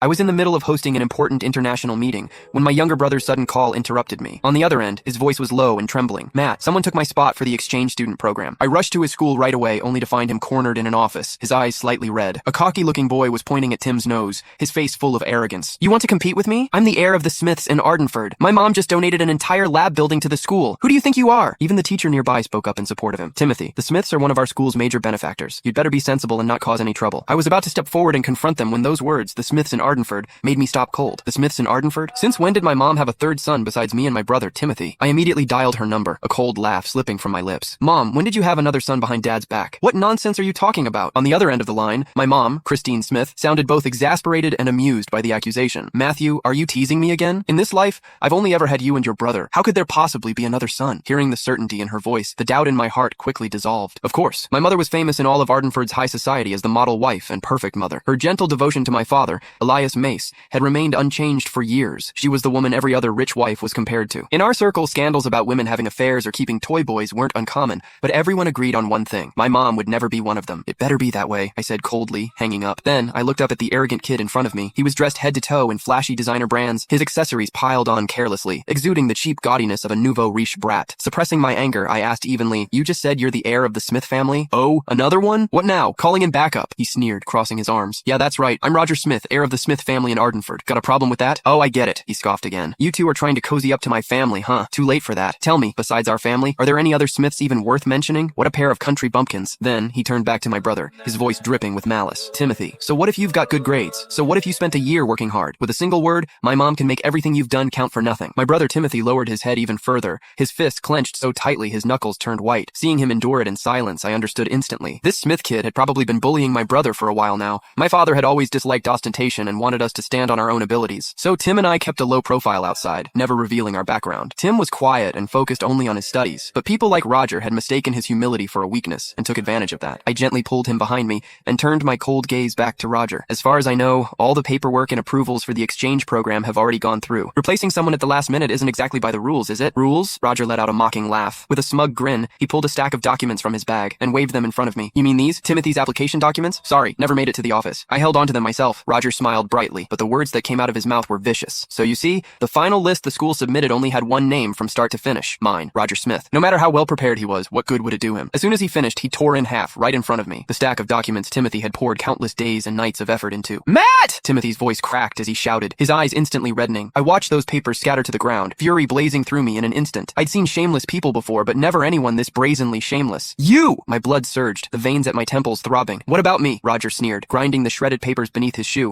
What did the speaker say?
I was in the middle of hosting an important international meeting when my younger brother's sudden call interrupted me. On the other end, his voice was low and trembling. Matt, someone took my spot for the exchange student program. I rushed to his school right away, only to find him cornered in an office, his eyes slightly red. A cocky-looking boy was pointing at Tim's nose, his face full of arrogance. You want to compete with me? I'm the heir of the Smiths in Ardenford. My mom just donated an entire lab building to the school. Who do you think you are? Even the teacher nearby spoke up in support of him. Timothy, the Smiths are one of our school's major benefactors. You'd better be sensible and not cause any trouble. I was about to step forward and confront them when those words, the Smiths in Ardenford, made me stop cold. The Smiths in Ardenford? Since when did my mom have a third son besides me and my brother, Timothy? I immediately dialed her number, a cold laugh slipping from my lips. Mom, when did you have another son behind Dad's back? What nonsense are you talking about? On the other end of the line, my mom, Christine Smith, sounded both exasperated and amused by the accusation. Matthew, are you teasing me again? In this life, I've only ever had you and your brother. How could there possibly be another son? Hearing the certainty in her voice, the doubt in my heart quickly dissolved. Of course, my mother was famous in all of Ardenford's high society as the model wife and perfect mother. Her gentle devotion to my father, Elias Mace, had remained unchanged for years. She was the woman every other rich wife was compared to. In our circle, scandals about women having affairs or keeping toy boys weren't uncommon, but everyone agreed on one thing. My mom would never be one of them. It better be that way, I said coldly, hanging up. Then, I looked up at the arrogant kid in front of me. He was dressed head to toe in flashy designer brands, his accessories piled on carelessly, exuding the cheap gaudiness of a nouveau riche brat. Suppressing my anger, I asked evenly, you just said you're the heir of the Smith family? Oh, another one? What now? Calling in backup? He sneered, crossing his arms. Yeah, that's right. I'm Roger Smith, heir of the Smith family in Ardenford. Got a problem with that? Oh, I get it. He scoffed again. You two are trying to cozy up to my family, huh? Too late for that. Tell me, besides our family, are there any other Smiths even worth mentioning? What a pair of country bumpkins. Then, he turned back to my brother, his voice dripping with malice. Timothy, so what if you've got good grades? So what if you spent a year working hard? With a single word, my mom can make everything you've done count for nothing. My brother Timothy lowered his head even further, his fist clenched so tightly his knuckles turned white. Seeing him endure it in silence, I understood instantly. This Smith kid had probably been bullying my brother for a while now. My father had always disliked ostentation and wanted us to stand on our own abilities. So Tim and I kept a low profile outside, never revealing our background. Tim was quiet and focused only on his studies, but people like Roger had mistaken his humility for a weakness and took advantage of that. I gently pulled him behind me and turned my cold gaze back to Roger. As far as I know, all the paperwork and approvals for the exchange program have already gone through. Replacing someone at the last minute isn't exactly by the rules, is it? Rules? Roger let out a mocking laugh. With a smug grin, he pulled a stack of documents from his bag and waved them in front of me. You mean these? Timothy's application documents? Sorry, never made it to the office. I held onto them myself. Roger smiled brightly, but the words that came out of his mouth were vicious. So you see, the final list the school submitted only had one name from start to finish. Mine, Roger Smith. No matter how well prepared he was, what good would it do him? As soon as he finished, he tore in half, right in front of me, the stack of documents Timothy had poured countless days and nights of effort into. Matt! Timothy's voice cracked as he shouted, his eyes instantly reddening. I watched those papers scatter to the ground, fury blazing through me in an instant. I'd seen shameless people before, but never anyone this brazenly shameless. You! My blood surged, the veins at my temples throbbing. What about me? Roger sneered, grinding the shredded papers beneath his shoe.